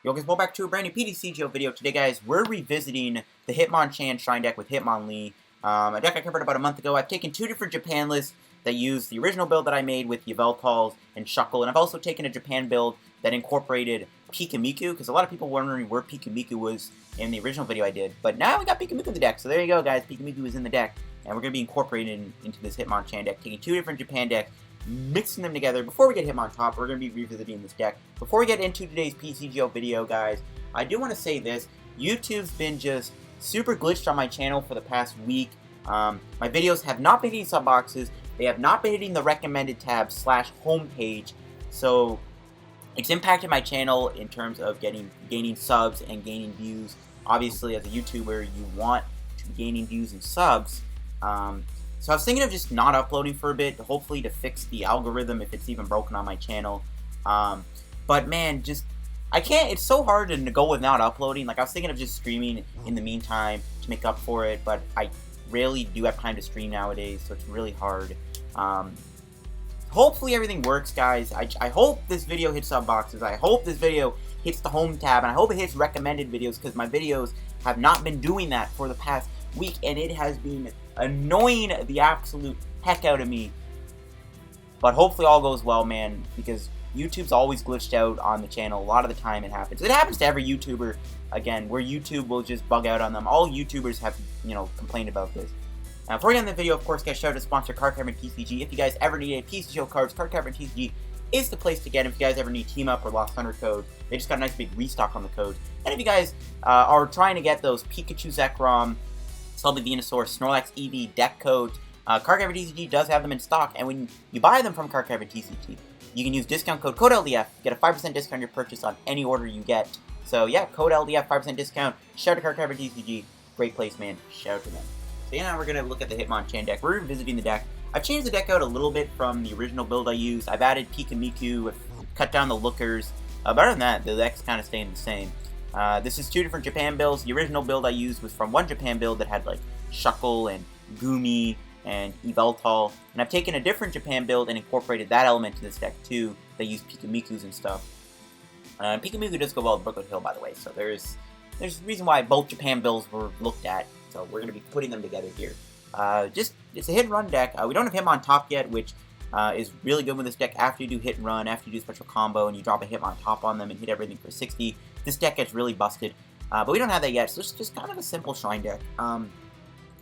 Yo guys, welcome back to a brand new PTCGO video. Today guys, we're revisiting the Hitmonchan Shrine deck with Hitmonlee. A deck I covered about a month ago. I've taken two different Japan lists that use the original build that I made with Yveltal and Shuckle, and I've also taken a Japan build that incorporated Pyukumuku, because a lot of people were wondering where Pyukumuku was in the original video I did. But now we got Pyukumuku in the deck, so there you go guys, Pyukumuku is in the deck, and we're going to be incorporating into this Hitmonchan deck, taking two different Japan decks, mixing them together. Before we get him on top, we're going to be revisiting this deck. Before we get into today's PTCGO video, guys, I do want to say this. YouTube's been just super glitched on my channel for the past week. My videos have not been hitting sub boxes. They have not been hitting the recommended tab / homepage. So it's impacted my channel in terms of gaining subs and gaining views. Obviously, as a YouTuber, you want to be gaining views and subs. So I was thinking of just not uploading for a bit, hopefully to fix the algorithm if it's even broken on my channel. But man, I can't, it's so hard to go without uploading. Like, I was thinking of just streaming in the meantime to make up for it, but I rarely do have time to stream nowadays, so it's really hard. Hopefully everything works, guys. I hope this video hits sub boxes. I hope this video hits the home tab, and I hope it hits recommended videos, because my videos have not been doing that for the past week, and it has been annoying the absolute heck out of me. But hopefully all goes well, man, because YouTube's always glitched out on the channel. A lot of the time it happens. It happens to every YouTuber, again, where YouTube will just bug out on them. All YouTubers have, complained about this. Now, before we get into the video, of course, guys, shout out to sponsor Card Cavern TCG. If you guys ever need a PTCGO cards, Card Cavern TCG is the place to get them. If you guys ever need Team Up or Lost Thunder code, they just got a nice big restock on the code. And if you guys are trying to get those Pikachu Zekrom, Selby Venusaur, Snorlax EV deck codes, Card Cavern TCG does have them in stock, and when you buy them from Card Cavern TCG, you can use discount code LDF, get a 5% discount on your purchase on any order you get. So yeah, code LDF, 5% discount. Shout out to Card Cavern TCG, great place, man. Shout out to them. So yeah, now we're gonna look at the Hitmonchan deck. We're revisiting the deck. I've changed the deck out a little bit from the original build I used. I've added Pyukumuku, cut down the Lookers. But other than that, the deck's kind of staying the same. This is two different Japan builds. The original build I used was from one Japan build that had like Shuckle and Goomy and Yveltal, and I've taken a different Japan build and incorporated that element to this deck too. They use Pyukumukus and stuff. Pyukumuku does go well with Brooklet Hill, by the way, so there's a reason why both Japan builds were looked at, so we're going to be putting them together here. It's a hit and run deck. We don't have him on top yet, which is really good with this deck. After you do hit and run, after you do special combo, and you drop a hit on top on them and hit everything for 60, this deck gets really busted. But we don't have that yet, so it's just kind of a simple Shrine deck.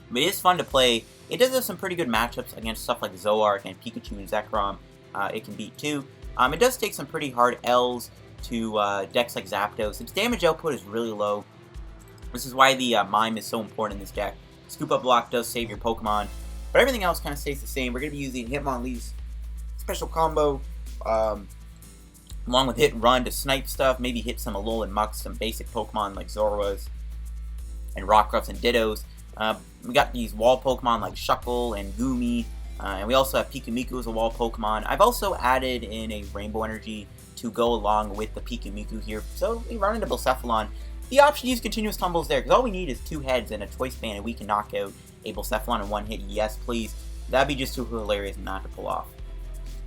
But it is fun to play. It does have some pretty good matchups against stuff like Zoroark and Pikachu and Zekrom. It can beat too. It does take some pretty hard L's to decks like Zapdos. Its damage output is really low. This is why the Mime is so important in this deck. Scoop Up Block does save your Pokemon, but everything else kind of stays the same. We're going to be using Hitmonlee's special combo along with Hit and Run to snipe stuff, maybe hit some Alolan Mucks, some basic Pokemon like Zoroas and Rockruffs and Dittos. We got these wall Pokemon like Shuckle and Goomy, and we also have Pyukumuku as a wall Pokemon. I've also added in a Rainbow Energy to go along with the Pyukumuku here, so we run into Bucephalon. The option to use continuous combos there, because all we need is 2 heads and a choice band, and we can knock out a Bucephalon in 1 hit. Yes, please. That'd be just too hilarious not to pull off.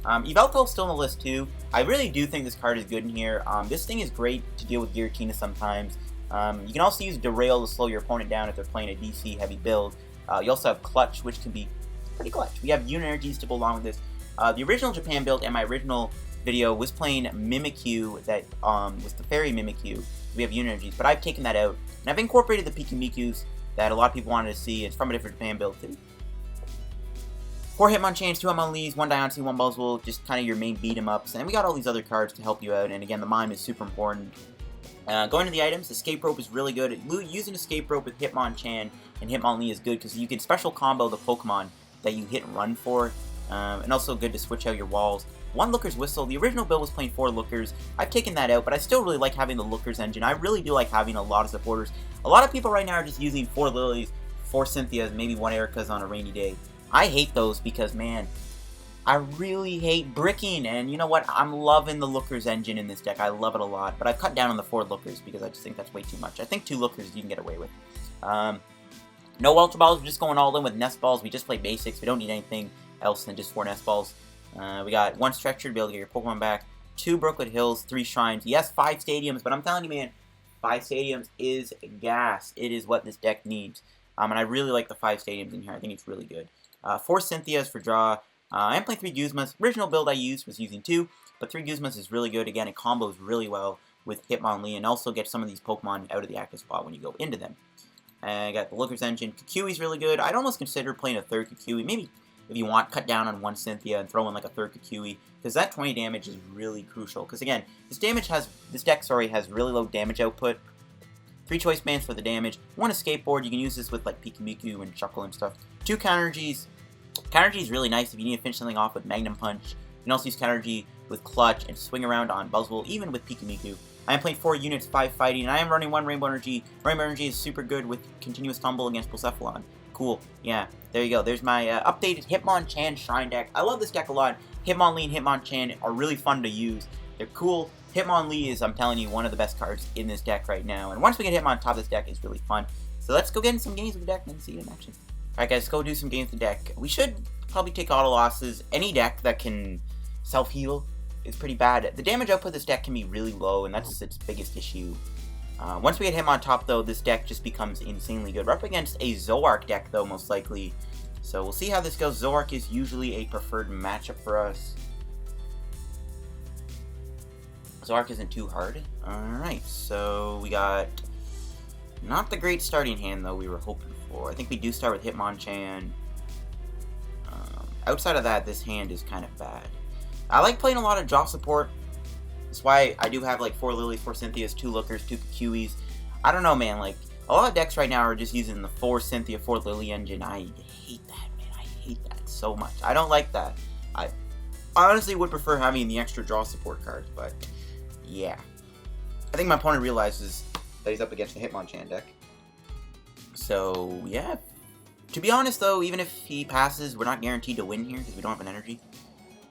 Yveltal's still on the list too. I really do think this card is good in here. This thing is great to deal with Giratina sometimes. You can also use Derail to slow your opponent down if they're playing a DC heavy build. You also have Clutch, which can be pretty clutch. We have Unit Energies to go along with this. The original Japan build and my original video was playing Mimikyu, that was the Fairy Mimikyu. We have Unit Energies, but I've taken that out. And I've incorporated the Pyukumukus that a lot of people wanted to see. It's from a different Japan build too. 4 Hitmonchans, 2 Hitmonlees, 1 Diancie, 1 Buzzwole, just kind of your main beat 'em ups. And we got all these other cards to help you out, and again, the Mime is super important. Going to the items, Escape Rope is really good. Using Escape Rope with Hitmonchan and Hitmonlee is good because you can special combo the Pokemon that you hit and run for, and also good to switch out your walls. 1 Looker's Whistle. The original build was playing 4 Lookers. I've taken that out, but I still really like having the Lookers engine. I really do like having a lot of supporters. A lot of people right now are just using 4 Lillies, 4 Cynthias, maybe 1 Erica's on a rainy day. I hate those because, man, I really hate bricking, and you know what? I'm loving the Lookers engine in this deck. I love it a lot, but I've cut down on the 4 Lookers because I just think that's way too much. I think 2 Lookers you can get away with. No Ultra Balls, we're just going all in with Nest Balls. We just play basics. We don't need anything else than just 4 Nest Balls. We got 1 Stretcher to be able to get your Pokemon back, 2 Brooklet Hills, 3 Shrines. Yes, 5 Stadiums, but I'm telling you, man, 5 Stadiums is gas. It is what this deck needs. And I really like the 5 Stadiums in here. I think it's really good. 4 Cynthias for draw. I'm playing 3 Guzmas. Original build I used was using 2, but 3 Guzmas is really good. Again, it combos really well with Hitmonlee and also gets some of these Pokemon out of the active spot when you go into them. I got the Looker's Engine. Kukui's really good. I'd almost consider playing a 3rd Kukui. Maybe, if you want, cut down on 1 Cynthia and throw in like a 3rd Kukui, because that 20 damage is really crucial. Because again, this deck has really low damage output. 3 choice bands for the damage. 1 Escape Board. You can use this with like Pyukumuku and Shuckle and stuff. 2 Counter Energies. Counter Energy is really nice if you need to finish something off with Magnum Punch. You can also use Counter Energy with Clutch and swing around on Buzzwole, even with Pyukumuku. I am playing 4 units, 5 fighting, and I am running 1 Rainbow Energy. Rainbow Energy is super good with continuous tumble against Buzzwole. Cool. Yeah, there you go. There's my updated Hitmonchan Shrine deck. I love this deck a lot. Hitmonlee and Hitmonchan are really fun to use. They're cool. Hitmonlee is, I'm telling you, one of the best cards in this deck right now. And once we get Hitmon on top of this deck, it's really fun. So let's go get in some games with the deck and then see it in action. Alright guys, let's go do some games with the deck. We should probably take auto losses. Any deck that can self-heal is pretty bad. The damage output of this deck can be really low, and that's its biggest issue. Once we get him on top, though, this deck just becomes insanely good. We're up against a Zoroark deck, though, most likely. So we'll see how this goes. Zoroark is usually a preferred matchup for us. Zoroark isn't too hard. Alright, so we got not the great starting hand, though, we were hoping for. I think we do start with Hitmonchan. Outside of that, this hand is kind of bad. I like playing a lot of draw support. That's why I do have like 4 Lillies, 4 Cynthias, 2 Lookers, 2 Kukuis. I don't know, man. Like, a lot of decks right now are just using the 4 Cynthia, 4 Lillie engine. I hate that, man. I hate that so much. I don't like that. I honestly would prefer having the extra draw support cards, but yeah. I think my opponent realizes that he's up against the Hitmonchan deck. So, yeah. To be honest, though, even if he passes, we're not guaranteed to win here because we don't have an energy.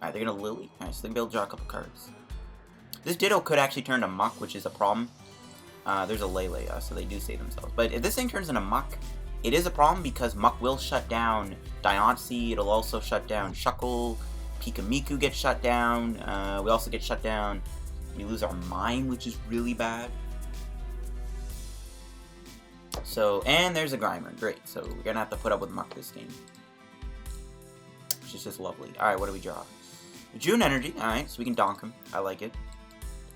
Alright, they're going to Lillie. Alright, so they're going to be able to draw a couple cards. This Ditto could actually turn to Muck, which is a problem. There's a Lele, so they do save themselves. But if this thing turns into Muck, it is a problem because Muck will shut down Diancie. It'll also shut down Shuckle. Pyukumuku gets shut down. We also get shut down. We lose our Mime, which is really bad. So, and there's a Grimer. Great. So we're going to have to put up with Muck this game. Which is just lovely. Alright, what do we draw? June Energy. Alright, so we can donk him. I like it.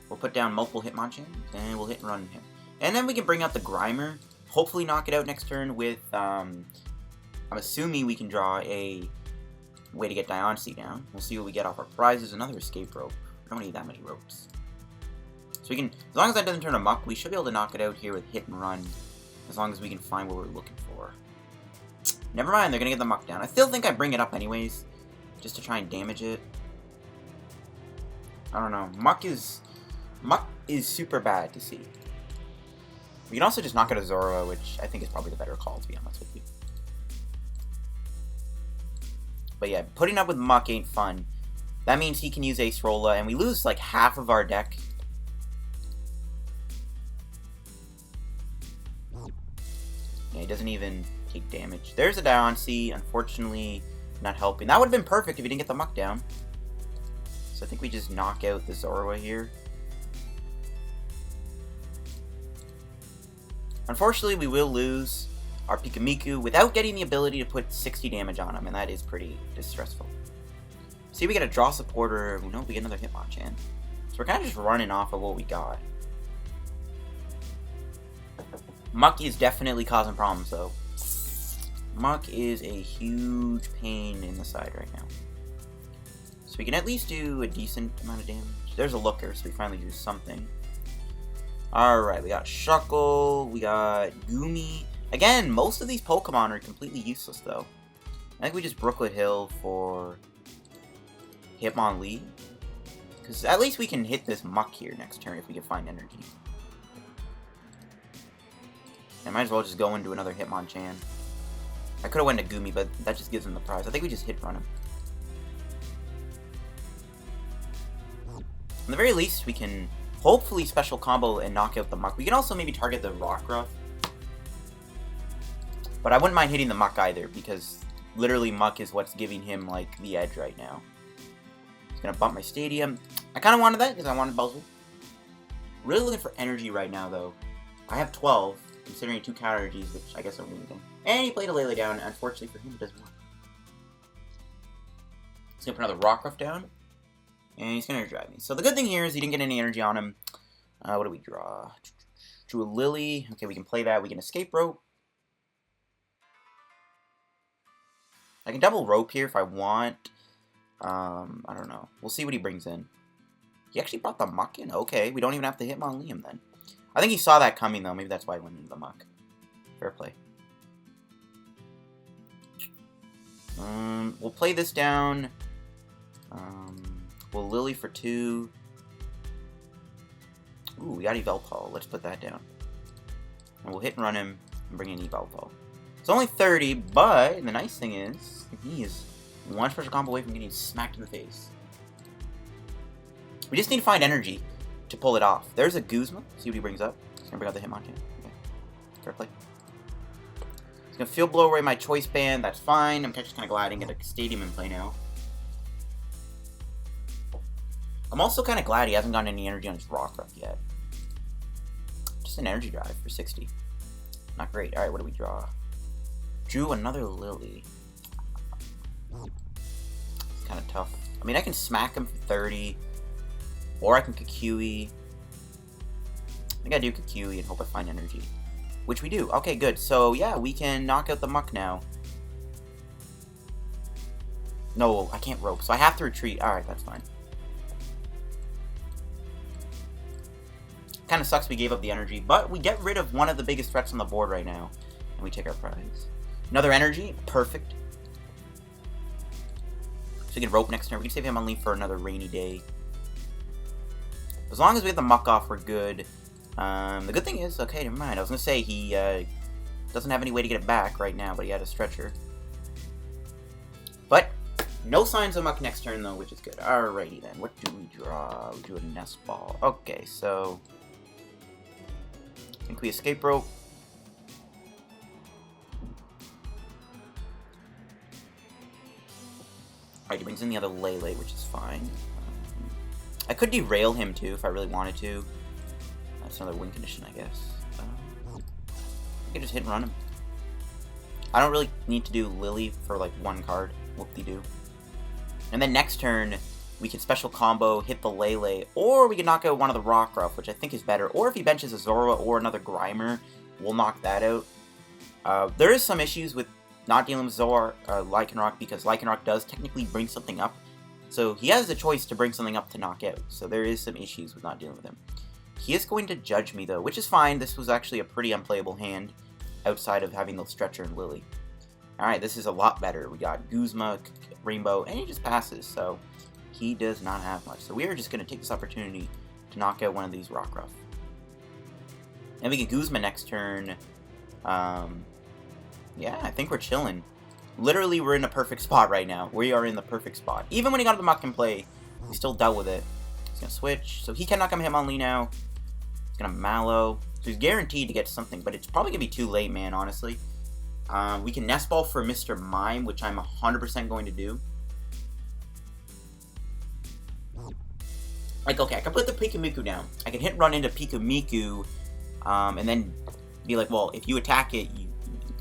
We'll put down multiple Hitmonchan, and we'll hit and run him. And then we can bring out the Grimer. Hopefully knock it out next turn with, I'm assuming we can draw a way to get Diancie down. We'll see what we get off our prizes. Another escape rope. We don't need that many ropes. So we can, as long as that doesn't turn a Muck, we should be able to knock it out here with hit and run. As long as we can find what we're looking for. Never mind, they're going to get the Muck down. I still think I bring it up anyways, just to try and damage it. I don't know. Muck is super bad to see. We can also just knock out a Zoroark, which I think is probably the better call, to be honest with you. But yeah, putting up with Muck ain't fun. That means he can use Ace Rolla, and we lose like half of our deck. Yeah, he doesn't even take damage. There's a Diancie, unfortunately not helping. That would have been perfect if he didn't get the Muck down. So I think we just knock out the Zoroark here. Unfortunately, we will lose our Pyukumuku without getting the ability to put 60 damage on him, and that is pretty distressful. See, we get a draw supporter. No, we get another Hitmonchan. So we're kind of just running off of what we got. Muck is definitely causing problems, though. Muck is a huge pain in the side right now. So we can at least do a decent amount of damage. There's a Looker, so we finally do something. Alright, we got Shuckle, we got Goomy. Again, most of these Pokemon are completely useless, though. I think we just Brooklet Hill for Hitmonlee. Because at least we can hit this Muck here next turn if we can find energy. I might as well just go into another Hitmonchan. I could have went to Goomy, but that just gives him the prize. I think we just hit run him. At the very least, we can hopefully special combo and knock out the Muck. We can also maybe target the Rockruff. But I wouldn't mind hitting the Muck either, because literally Muck is what's giving him, like, the edge right now. He's gonna bump my Stadium. I kind of wanted that because I wanted Buzzwole. Really looking for energy right now, though. I have 12, considering 2 counter energies, which I guess I'm losing. And he played a Lillie down. Unfortunately for him, it doesn't work. He's going to put another Rockruff down. And he's going to drive me. So the good thing here is he didn't get any energy on him. What do we draw? Drew a Lillie. Okay, we can play that. We can escape rope. I can double rope here if I want. I don't know. We'll see what he brings in. He actually brought the muck in. Okay, we don't even have to Hitmonlee him then. I think he saw that coming, though. Maybe that's why he went into the muck. Fair play. We'll play this down. We'll Lillie for 2. Ooh, we got Yveltal. Let's put that down. And we'll hit and run him and bring in Yveltal. It's only 30, but the nice thing is, he is one special combo away from getting smacked in the face. We just need to find energy to pull it off. There's a Guzma. See what he brings up. He's going to bring out the Hitmonchan. Okay. Fair play. He's going to field blow away my choice band. That's fine. I'm just kind of glad I didn't get a stadium in play now. I'm also kind of glad he hasn't gotten any energy on his Rockruff yet. Just an energy drive for 60. Not great. Alright, what do we draw? Drew another Lillie. It's kind of tough. I mean, I can smack him for 30. Or I can Kukui. I think I do Kukui and hope I find energy. Which we do. Okay, good. So, yeah, we can knock out the muck now. No, I can't rope. So I have to retreat. Alright, that's fine. Kind of sucks we gave up the energy, but we get rid of one of the biggest threats on the board right now, and we take our prize. Another energy, perfect. So we can rope next turn. We can save Hitmonlee for another rainy day. As long as we get the muck off, we're good. The good thing is, okay, never mind. I was gonna say he doesn't have any way to get it back right now, but he had a stretcher. But no signs of muck next turn though, which is good. Alrighty then, what do we draw? We drew a nest ball. Okay, so I think we escape rope. Alright, he brings in the other Lillie, which is fine. I could derail him too if I really wanted to. That's another win condition, I guess. I could just hit and run him. I don't really need to do Lillie for like 1 card. Whoop-de-doo. And then next turn, we can special combo, hit the Lillie, or we can knock out one of the Rockruff, which I think is better. Or if he benches a Zora or another Grimer, we'll knock that out. There is some issues with not dealing with Zora, Lycanroc, because Lycanroc does technically bring something up. So he has the choice to bring something up to knock out. So there is some issues with not dealing with him. He is going to judge me though, which is fine. This was actually a pretty unplayable hand outside of having the Stretcher and Lillie. Alright, this is a lot better. We got Guzma, Rainbow, and he just passes. So he does not have much. So we are just going to take this opportunity to knock out one of these Rockruff. And we get Guzma next turn. Yeah, I think we're chilling. Literally, we're in a perfect spot right now. We are in the perfect spot. Even when he got the muck in play, we still dealt with it. He's going to switch. So he cannot come Hitmonlee now. He's going to Mallow. So he's guaranteed to get something, but it's probably going to be too late, man, honestly. We can Nest Ball for Mr. Mime, which I'm 100% going to do. Like, okay, I can put the Pyukumuku down. I can hit and run into Pyukumuku, and then be like, well, if you attack it, you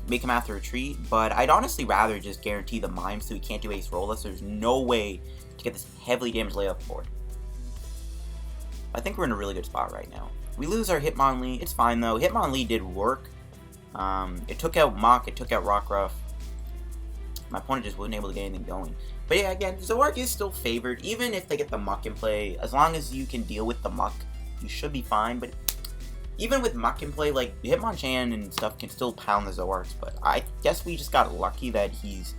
make him have to retreat. But I'd honestly rather just guarantee the Mime so he can't do Ace Rollless. There's no way to get this heavily damaged layout board. I think we're in a really good spot right now. We lose our Hitmonlee. It's fine, though. Hitmonlee did work. It took out Mach. It took out Rockruff. My opponent just wasn't able to get anything going. But yeah, again, Zoroark is still favored. Even if they get the Muck in play, as long as you can deal with the Muck, you should be fine. But even with Muck in play, like, Hitmonchan and stuff can still pound the Zoroarks. But I guess we just got lucky that he's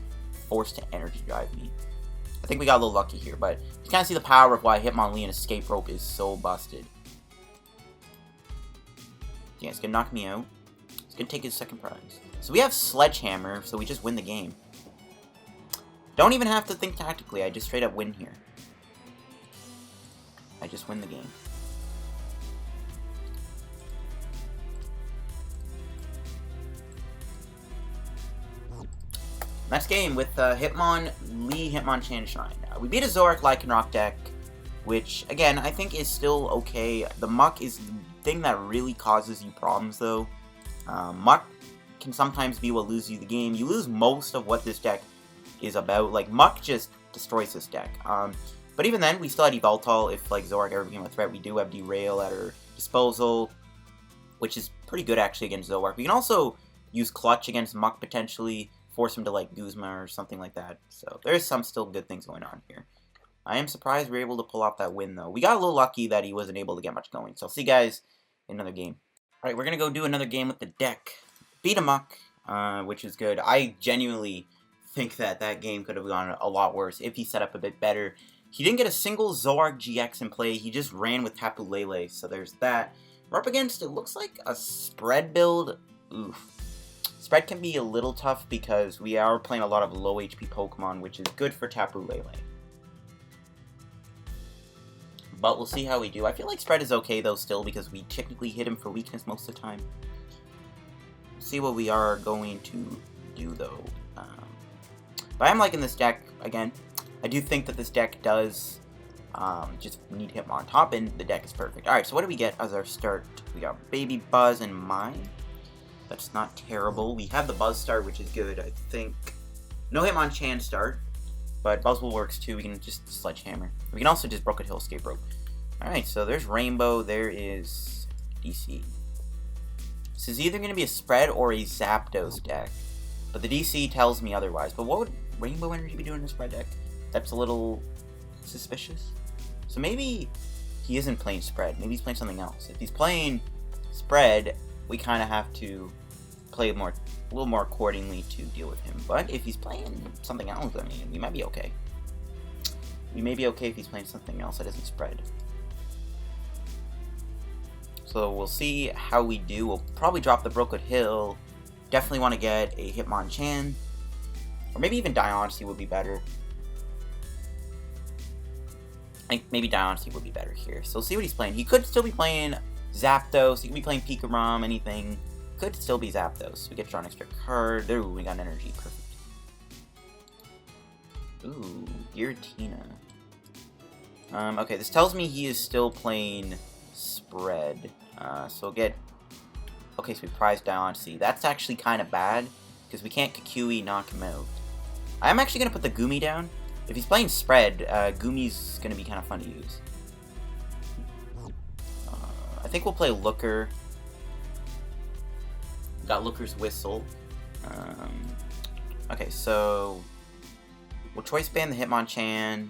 forced to Energy Drive me. I think we got a little lucky here, but you kind of see the power of why Hitmonlee and Escape Rope is so busted. Yeah, it's going to knock me out. It's going to take his second prize. So we have Sledgehammer, so we just win the game. Don't even have to think tactically, I just straight up win here. I just win the game. Next game with Hitmonlee, Hitmonchan Shrine. We beat a Zoroark Lycanroc deck. which, again, I think is still okay. The Muck is the thing that really causes you problems, though. Muck can sometimes be what loses you the game. You lose most of what this deck is about. Like, Muck just destroys this deck. But even then, we still had Yveltal. If, like, Zoroark ever became a threat, we do have Derail at our disposal, which is pretty good, actually, against Zoroark. We can also use Clutch against Muck, potentially, force him to, like, Guzma or something like that. So, there's some still good things going on here. I am surprised we were able to pull off that win, though. We got a little lucky that he wasn't able to get much going. So, I'll see you guys in another game. Alright, we're going to go do another game with the deck. Beat 'em Muck, which is good. I genuinely think that that game could have gone a lot worse if he set up a bit better. He didn't get a single Zoroark GX in play. He just ran with Tapu Lele, so there's that. We're up against, it looks like a spread build. Oof. Spread can be a little tough because we are playing a lot of low HP Pokemon, which is good for Tapu Lele. But we'll see how we do. I feel like spread is okay, though, still, because we technically hit him for weakness most of the time. See what we are going to do, though. But I'm liking this deck, again. I do think that this deck does just need Hitmon on top, and the deck is perfect. Alright, so what do we get as our start? We got Baby Buzz and Mime. That's not terrible. We have the Buzz start, which is good, I think. No Hitmonchan start, but Buzzwole works too. We can just Sledgehammer. We can also just Brooklet Hill Escape Board. Alright, so there's Rainbow, there is DC. This is either going to be a spread or a Zapdos deck, but the DC tells me otherwise. But what would Rainbow Energy be doing in a spread deck? That's a little suspicious. So maybe he isn't playing spread. Maybe he's playing something else. If he's playing spread, we kind of have to play a little more accordingly to deal with him. But if he's playing something else, I mean, we might be okay. We may be okay if he's playing something else that isn't spread. So we'll see how we do. We'll probably drop the Brooklet Hill. Definitely want to get a Hitmonchan. Or maybe even Diancie would be better. I think maybe Diancie would be better here. So we'll see what he's playing. He could still be playing Zapdos. He could be playing Pyukumuku, anything. Could still be Zapdos. We get to draw an extra card. Ooh, we got an energy. Perfect. Ooh, Giratina. Okay, this tells me he is still playing spread. So we'll get... Okay, so we prize Diancie. That's actually kind of bad, because we can't Kukui knock him out. I'm actually going to put the Goomy down. If he's playing spread, Goomy's going to be kind of fun to use. I think we'll play Looker. Got Looker's Whistle. Okay, so... We'll Choice Band the Hitmonchan.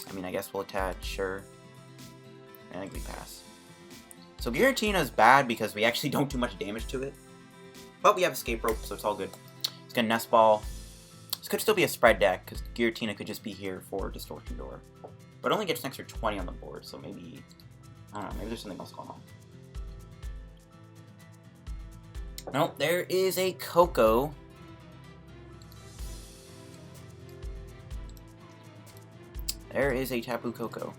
I mean, I guess we'll attach, sure. I think we pass. So Giratina's bad because we actually don't do much damage to it. But we have Escape Rope, so it's all good. It's gonna Nest Ball. This could still be a spread deck, because Giratina could just be here for Distortion Door. But it only gets an extra 20 on the board, so maybe... I don't know, maybe there's something else going on. Nope, there is a Coco. There is a Tapu Koko.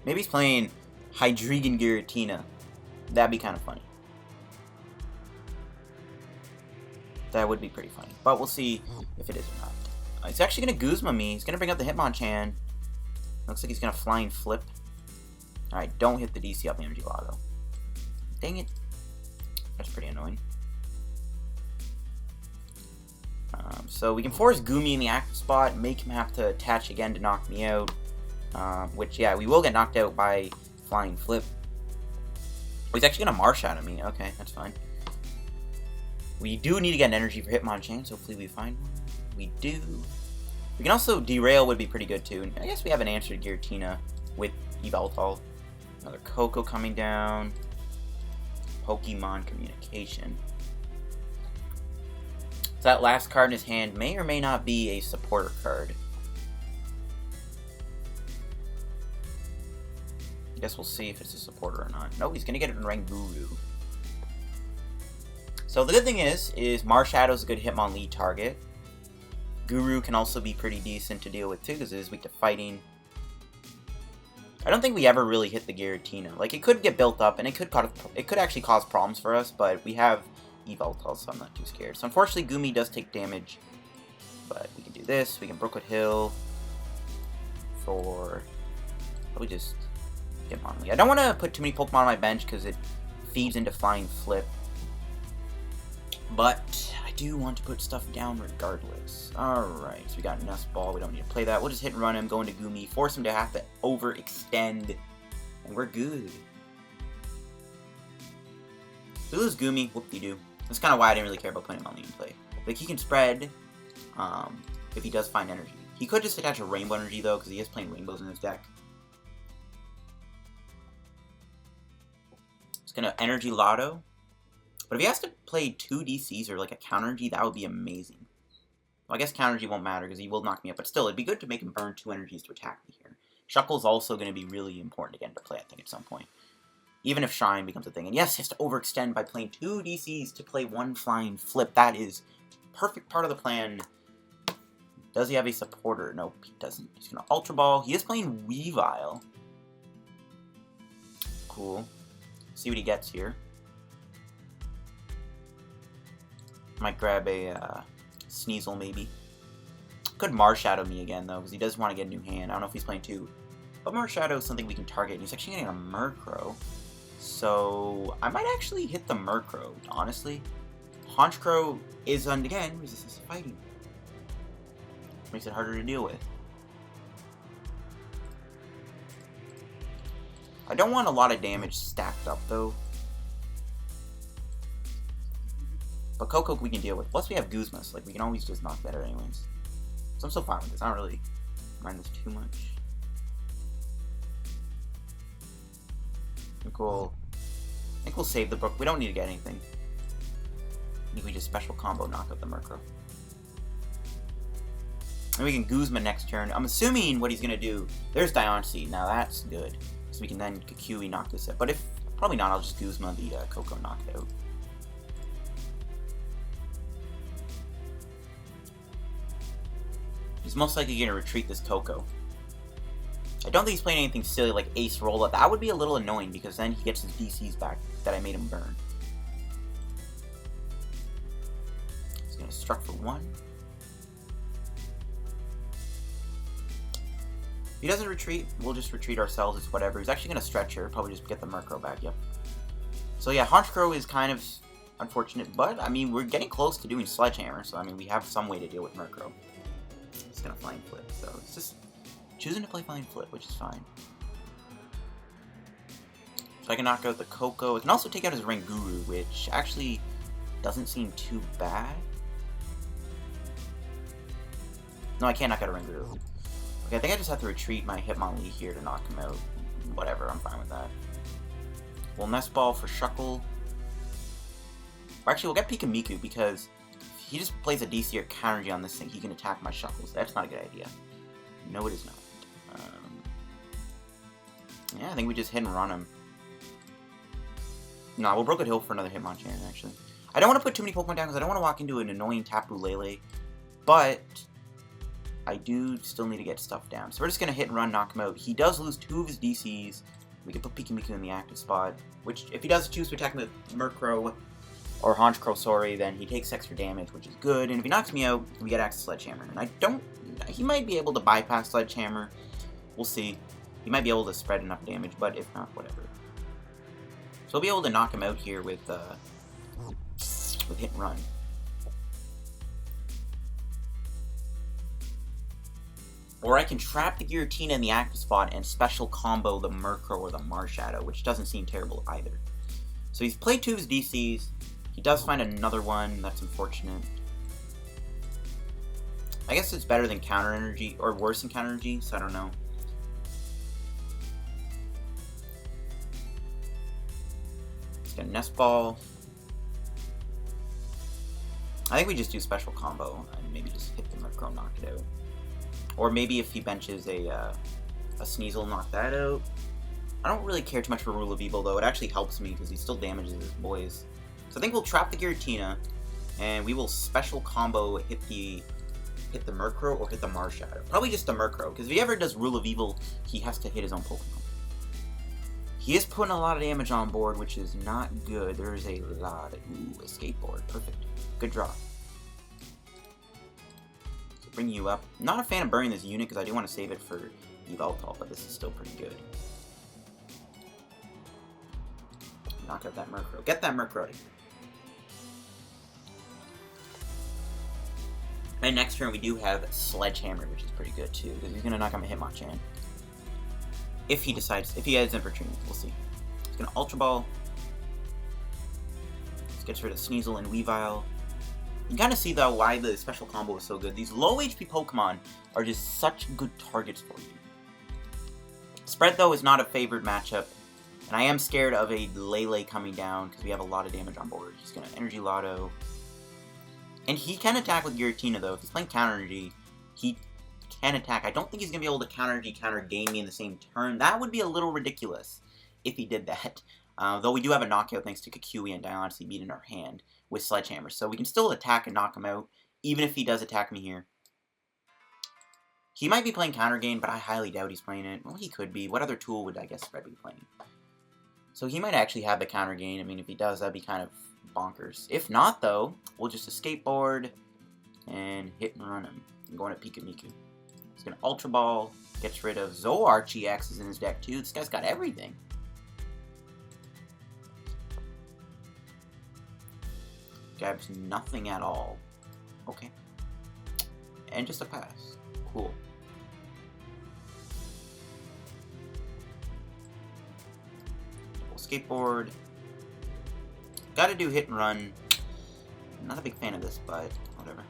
Maybe he's playing Hydreigon Giratina. That'd be kind of funny. That would be pretty funny. But we'll see if it is or not. He's actually going to Guzma me. He's going to bring up the Hitmonchan. Looks like he's going to Flying Flip. Alright, don't hit the DC off the Energy Lotto. Dang it. That's pretty annoying. So we can force Goomy in the active spot, make him have to attach again to knock me out. Which, yeah, we will get knocked out by Flying Flip. Oh, he's actually going to Marsh out of me. Okay, that's fine. We do need to get an energy for Hitmonchan, so hopefully we find one. We do. We can also Derail would be pretty good too. And I guess we have an answer to Giratina with Yveltal. Another Coco coming down. Pokemon Communication. So that last card in his hand may or may not be a supporter card. I guess we'll see if it's a supporter or not. No, he's going to get it in Ranguru. So the good thing is Marshadow's a good Hitmonlee target. Guru can also be pretty decent to deal with too, because it is weak to fighting. I don't think we ever really hit the Giratina. Like, it could get built up, and it could actually cause problems for us, but we have Yveltal, so I'm not too scared. So unfortunately, Goomy does take damage, but we can do this. We can Brooklet Hill for Probably just Hitmonlee. I don't want to put too many Pokemon on my bench because it feeds into Flying Flip. But I do want to put stuff down regardless. Alright, so we got Nest Ball. We don't need to play that. We'll just hit and run him, go into Goomy, force him to have to overextend, and we're good. We lose Goomy, whoop-de-doo. That's kind of why I didn't really care about putting him on the play. Like, he can spread if he does find energy. He could just attach a Rainbow Energy, though, because he is playing Rainbows in his deck. He's going to Energy Lotto. But if he has to play 2 DCs or like a Counter Energy, that would be amazing. Well, I guess Counter Energy won't matter because he will knock me up, but still, it'd be good to make him burn 2 energies to attack me here. Shuckle's also going to be really important again to play, I think, at some point. Even if Shrine becomes a thing. And yes, he has to overextend by playing 2 DCs to play 1 Flying Flip. That is perfect part of the plan. Does he have a supporter? Nope, he doesn't. He's going to Ultra Ball. He is playing Weavile. Cool. See what he gets here. Might grab a Sneasel, maybe. Could Marshadow me again, though, because he does want to get a new hand. I don't know if he's playing 2. But Marshadow is something we can target. And he's actually getting a Murkrow. So, I might actually hit the Murkrow, honestly. Honchkrow is, again, resistance to fighting. Makes it harder to deal with. I don't want a lot of damage stacked up, though. But Coco we can deal with. Plus we have Guzma, so like, we can always just knock that out anyways. So I'm still fine with this. I don't really mind this too much. I think we'll save the Brook. We don't need to get anything. I think we just special combo knock out the Murkrow. And we can Guzma next turn. I'm assuming what he's going to do... There's Diancie. Now that's good. So we can then Kukui knock this out. But if... Probably not. I'll just Guzma the Coco knockout. He's most likely going to retreat this Coco. I don't think he's playing anything silly like Ace Roll-Up. That would be a little annoying because then he gets his DCs back that I made him burn. He's going to Struck for 1. If he doesn't retreat, we'll just retreat ourselves. It's whatever. He's actually going to Stretch her. Probably just get the Murkrow back, yep. So yeah, Honchkrow is kind of unfortunate, but I mean, we're getting close to doing Sledgehammer, so I mean, we have some way to deal with Murkrow. He's going to Flying Flip, so it's just choosing to play Flying Flip, which is fine. So I can knock out the Coco. I can also take out his Ranguru, which actually doesn't seem too bad. No, I can't knock out a Ranguru. Okay, I think I just have to retreat my Hitmonlee here to knock him out. Whatever, I'm fine with that. We'll Nest Ball for Shuckle. Or actually, we'll get Pyukumuku because if he just plays a DC or Counter Energy on this thing, he can attack my Shuckles. That's not a good idea. No, it is not. Yeah, I think we just hit and run him. No, we'll Brooklet Hill for another Hitmonchan, actually. I don't want to put too many Pokemon down because I don't want to walk into an annoying Tapu Lele. But I do still need to get stuff down. So we're just going to hit and run, knock him out. He does lose 2 of his DCs. We can put Pyukumuku in the active spot. Which, if he does choose to attack with Murkrow, or Honchkrow, sorry, then he takes extra damage, which is good. And if he knocks me out, we get access to Sledgehammer. And I don't... He might be able to bypass Sledgehammer. We'll see. He might be able to spread enough damage, but if not, whatever. So we'll be able to knock him out here with Hit and Run. Or I can trap the Giratina in the active spot and special combo the Murkrow or the Marshadow, which doesn't seem terrible either. So he's played 2 of his DCs. He does find another one. That's unfortunate. I guess it's better than Counter Energy, or worse than Counter Energy, so I don't know. He's got Nest Ball. I think we just do special combo and maybe just hit the Murkrow, knock it out. Or maybe if he benches a Sneasel, knock that out. I don't really care too much for Rule of Evil, though. It actually helps me because he still damages his boys. So I think we'll trap the Giratina, and we will special combo hit the Murkrow or hit the Marshadow. Probably just the Murkrow, because if he ever does Rule of Evil, he has to hit his own Pokemon. He is putting a lot of damage on board, which is not good. There is a lot of... Ooh, Escape Board. Perfect. Good draw. So bring you up. Not a fan of burning this unit, because I do want to save it for Yveltal, but this is still pretty good. Knock out that Murkrow. Get that Murkrow. And next turn we do have Sledgehammer, which is pretty good too, because he's going to knock out my Hitmonchan. If he decides, if he has opportunity, we'll see. He's going to Ultra Ball. This gets rid of Sneasel and Weavile. You kind of see though why the special combo is so good. These low HP Pokemon are just such good targets for you. Spread though is not a favored matchup. And I am scared of a Lillie coming down because we have a lot of damage on board. He's going to Energy Lotto. And he can attack with Giratina, though. If he's playing Counter Energy, he can attack. I don't think he's going to be able to Counter Energy, Counter Gain me in the same turn. That would be a little ridiculous if he did that. Though we do have a knockout thanks to Kukui and Diancie beat in our hand with Sledgehammer. So we can still attack and knock him out, even if he does attack me here. He might be playing Counter Gain, but I highly doubt he's playing it. Well, he could be. What other tool would, I guess, Spread be playing? So he might actually have the Counter Gain. I mean, if he does, that'd be kind of bonkers. If not, though, we'll just Escape Board and hit and run him. I'm going to Pyukumuku. He's going to Ultra Ball. Gets rid of Zoroark-GX is in his deck, too. This guy's got everything. Grabs nothing at all. Okay. And just a pass. Cool. Skateboard. Gotta do hit and run. Not a big fan of this, but whatever.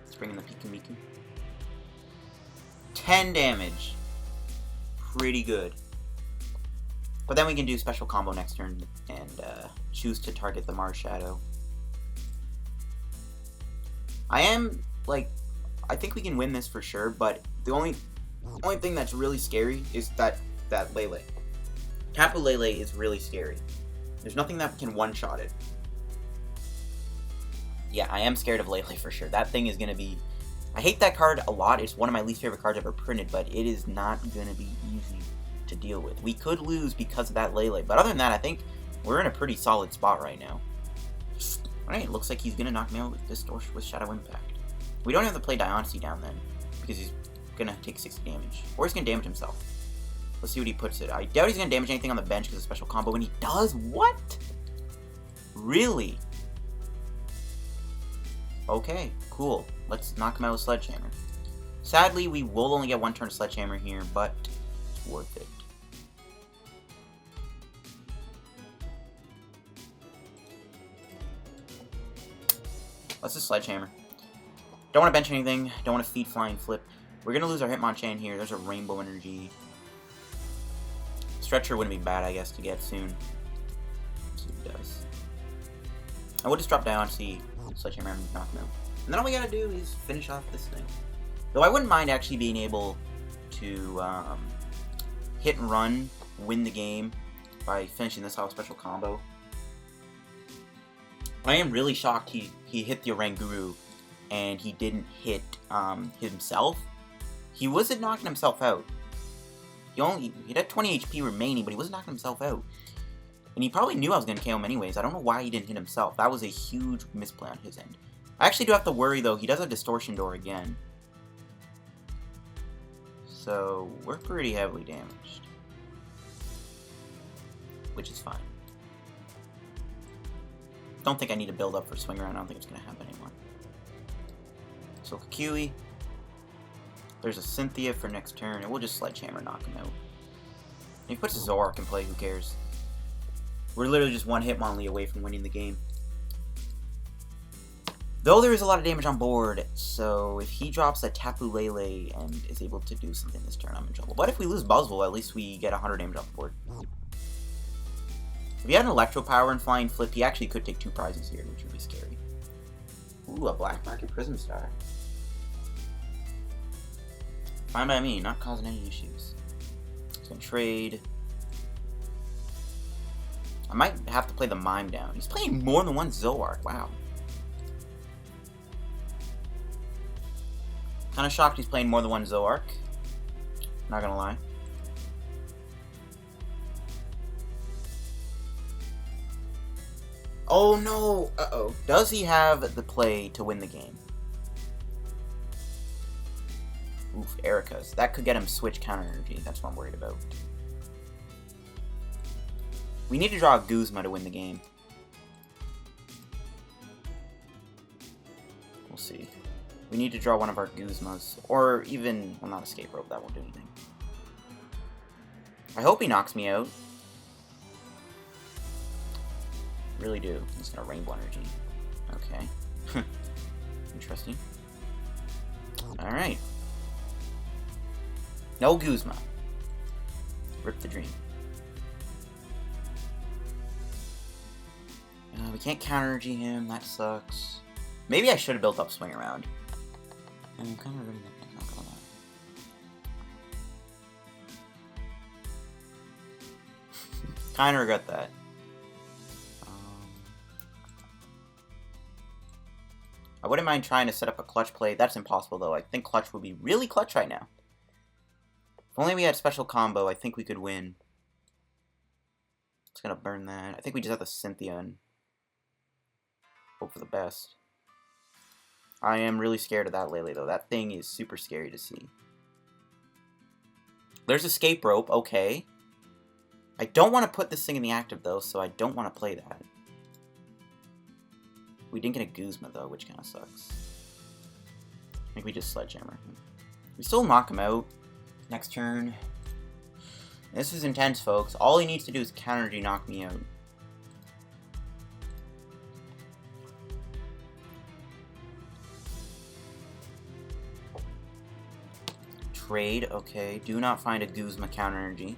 Let's bring in the Pyukumuku. 10 damage. Pretty good. But then we can do special combo next turn and choose to target the Mars Shadow. I think we can win this for sure, but the only thing that's really scary is that Lillie. Tapu Lele is really scary. There's nothing that can one-shot it. Yeah, I am scared of Lele for sure. That thing is going to be... I hate that card a lot. It's one of my least favorite cards ever printed, but it is not going to be easy to deal with. We could lose because of that Lele, but other than that, I think we're in a pretty solid spot right now. Alright, it looks like he's going to knock me out with Distortion with Shadow Impact. We don't have to play Diancie down then, because he's going to take 60 damage. Or he's going to damage himself. Let's see what he puts it. I doubt he's going to damage anything on the bench because of special combo. When he does, what? Really? Okay, cool. Let's knock him out with Sledgehammer. Sadly, we will only get one turn of Sledgehammer here, but it's worth it. Let's just Sledgehammer. Don't want to bench anything. Don't want to feed Flying Flip. We're going to lose our Hitmonchan here. There's a Rainbow Energy. Stretcher wouldn't be bad, I guess, to get soon. Let's see what it does. I will just drop down, see Sledgehammer and knock him out. And then all we gotta do is finish off this thing. Though I wouldn't mind actually being able to hit and run, win the game by finishing this off special combo. I am really shocked he hit the Oranguru and he didn't hit himself. He wasn't knocking himself out. He had 20 HP remaining, but he wasn't knocking himself out. And he probably knew I was going to KO him anyways. I don't know why he didn't hit himself. That was a huge misplay on his end. I actually do have to worry, though. He does have Distortion Door again. So, we're pretty heavily damaged. Which is fine. Don't think I need to build up for Swing Around. I don't think it's going to happen anymore. So, Kukui. There's a Cynthia for next turn, and we'll just Sledgehammer knock him out. If he puts a Zoroark in play, who cares? We're literally just one Hitmonlee away from winning the game. Though there is a lot of damage on board, so if he drops a Tapu Lele and is able to do something this turn, I'm in trouble. But if we lose Buzzwole, at least we get 100 damage off the board. If he had an Electro Power and Flying Flip, he actually could take 2 prizes here, which would be scary. Ooh, a Black Market Prism Star. Fine by me, not causing any issues. He's gonna trade. I might have to play the Mime down. He's playing more than one Zoroark, wow. Kinda shocked he's playing more than one Zoroark. Not gonna lie. Oh no! Uh-oh. Does he have the play to win the game? Ooh. Oof, Erica's. That could get him switch Counter Energy. That's what I'm worried about. We need to draw a Guzma to win the game. We'll see. We need to draw one of our Guzmas. Or even... Well, not Escape Rope. That won't do anything. I hope he knocks me out. Really do. He's gonna Rainbow Energy. Okay. Interesting. Alright. No Guzma. Rip the dream. We can't Counter Energy him. That sucks. Maybe I should have built up Swing Around. I'm kind of regretting that. Not gonna lie. Kind of regret that. I wouldn't mind trying to set up a clutch play. That's impossible, though. I think clutch would be really clutch right now. If only we had special combo, I think we could win. It's gonna burn that. I think we just have the Cynthia and hope for the best. I am really scared of that Lillie, though. That thing is super scary to see. There's Escape Rope. Okay. I don't want to put this thing in the active, though, so I don't want to play that. We didn't get a Guzma, though, which kind of sucks. I think we just Sledgehammer. We still knock him out next turn. This is intense, folks. All he needs to do is Counter Energy knock me out. Trade, okay. Do not find a Guzma Counter Energy.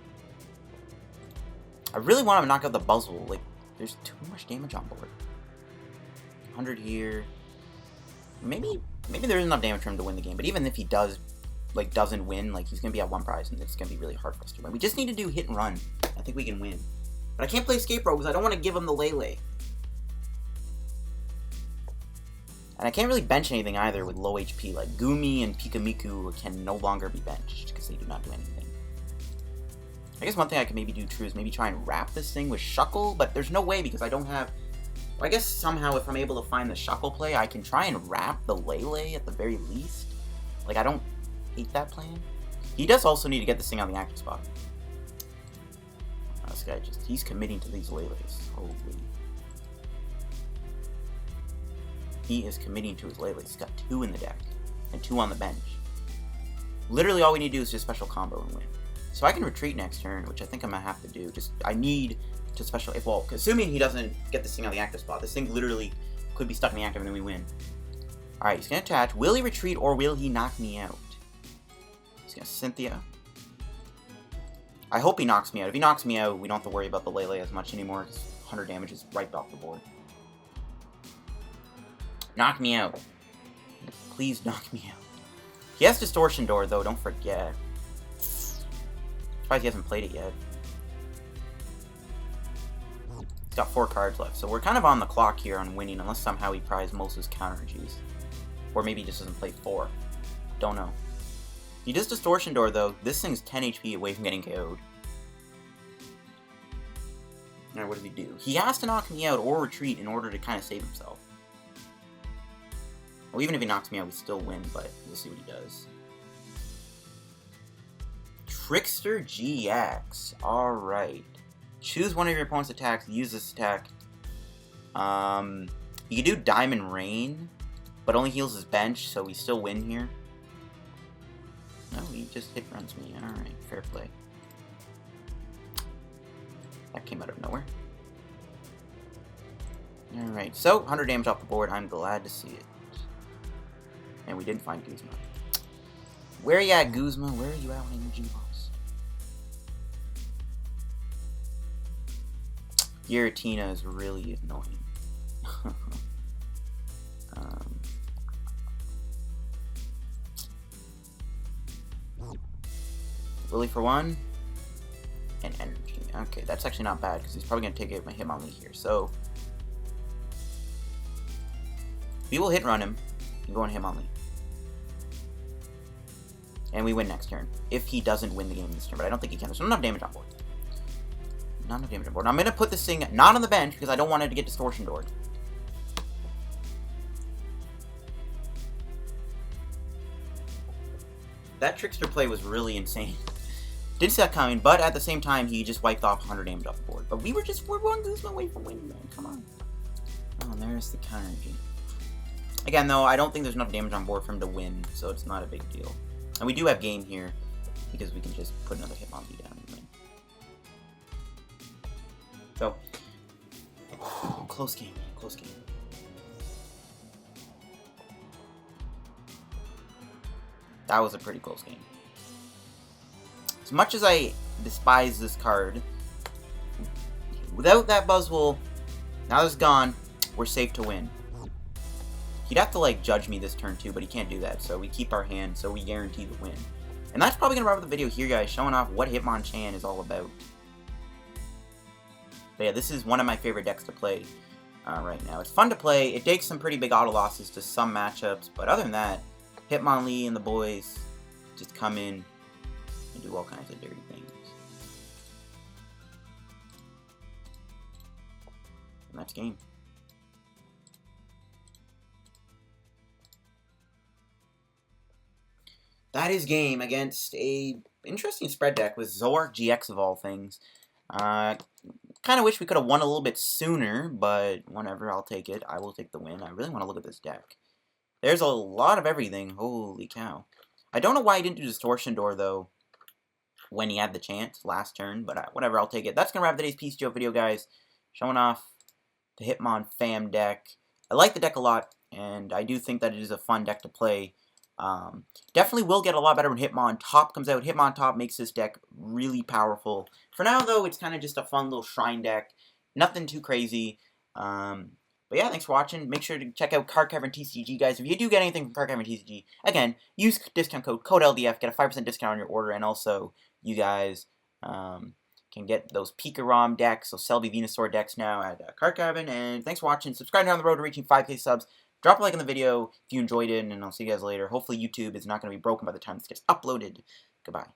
I really want him to knock out the Buzzwole. Like, there's too much damage on board. 100 here. Maybe there is enough damage for him to win the game. But even if he does, like, doesn't win, like, he's gonna be at one prize, and it's gonna be really hard for us to win. We just need to do hit and run. I think we can win. But I can't play Escape Rope because I don't want to give him the Lillie. And I can't really bench anything either with low HP. Like, Goomy and Pyukumuku can no longer be benched because they do not do anything. I guess one thing I could maybe do true is maybe try and wrap this thing with Shuckle, but there's no way because I don't have... Well, I guess somehow if I'm able to find the Shuckle play, I can try and wrap the Lillie at the very least. Like, I don't hate that plan. He does also need to get this thing on the active spot. This guy just... He's committing to these Lillies. Holy... He is committing to his Lillie. He's got 2 in the deck, and 2 on the bench. Literally all we need to do is just special combo and win. So I can retreat next turn, which I think I'm going to have to do. Just, I need to special, well, assuming he doesn't get this thing on the active spot, this thing literally could be stuck in the active and then we win. Alright, he's going to attach. Will he retreat or will he knock me out? He's going to Cynthia. I hope he knocks me out. If he knocks me out, we don't have to worry about the Lillie as much anymore, because 100 damage is right off the board. Knock me out. Please knock me out. He has Distortion Door, though, don't forget. Surprised he hasn't played it yet. He's got 4 cards left, so we're kind of on the clock here on winning, unless somehow he prized most of his Counter Energies. Or maybe he just doesn't play 4. Don't know. He does Distortion Door, though. This thing's 10 HP away from getting KO'd. Alright, what does he do? He has to knock me out or retreat in order to kind of save himself. Well, even if he knocks me out, we still win, but we'll see what he does. Trickster GX. Alright. Choose one of your opponent's attacks, use this attack. You can do Diamond Rain, but only heals his bench, so we still win here. No, he just hit runs me. Alright, fair play. That came out of nowhere. Alright, so 100 damage off the board. I'm glad to see it. And we didn't find Guzma. Where are you at, Guzma? Where are you at when Energy Boss? Giratina is really annoying. Lillie for 1. And Energy. Okay, that's actually not bad, because he's probably going to take it with my Hitmonlee here. So, we will hit run him and go on Hitmonlee. And we win next turn. If he doesn't win the game this turn, but I don't think he can. There's not enough damage on board. Not enough damage on board. Now, I'm going to put this thing not on the bench because I don't want it to get Distortion Doored. That Trickster play was really insane. Didn't see that coming, but at the same time, he just wiped off 100 damage off the board. But we're one Guzma away from winning, man. Come on. Oh, and there's the Counter Energy. Again, though, I don't think there's enough damage on board for him to win, so it's not a big deal. And we do have game here, because we can just put another Hitmonlee down and win. So, close game, close game. That was a pretty close game. As much as I despise this card, without that Buzzwole, now that it's gone, we're safe to win. He'd have to, like, judge me this turn, too, but he can't do that, so we keep our hand, so we guarantee the win. And that's probably going to wrap up the video here, guys, showing off what Hitmonchan is all about. But yeah, this is one of my favorite decks to play right now. It's fun to play. It takes some pretty big auto losses to some matchups, but other than that, Hitmonlee and the boys just come in and do all kinds of dirty things. And that's game. That is game against a interesting spread deck with Shuckle-GX of all things. Kind of wish we could have won a little bit sooner, but whatever, I'll take it. I will take the win. I really want to look at this deck. There's a lot of everything. Holy cow. I don't know why he didn't do Distortion Door, though, when he had the chance last turn, but whatever, I'll take it. That's going to wrap today's PTCGO video, guys. Showing off the Hitmon fam deck. I like the deck a lot, and I do think that it is a fun deck to play. Definitely will get a lot better when Hitmon Top comes out. Hitmon Top makes this deck really powerful. For now, though, it's kind of just a fun little shrine deck. Nothing too crazy. But yeah, thanks for watching. Make sure to check out Card Cavern TCG, guys. If you do get anything from Card Cavern TCG, again, use discount code LDF, get a 5% discount on your order, and also you guys can get those Pika ROM decks, those Selby Venusaur decks now at Card Cavern. And thanks for watching. Subscribe down the road to reaching 5K subs. Drop a like on the video if you enjoyed it, and I'll see you guys later. Hopefully YouTube is not going to be broken by the time this gets uploaded. Goodbye.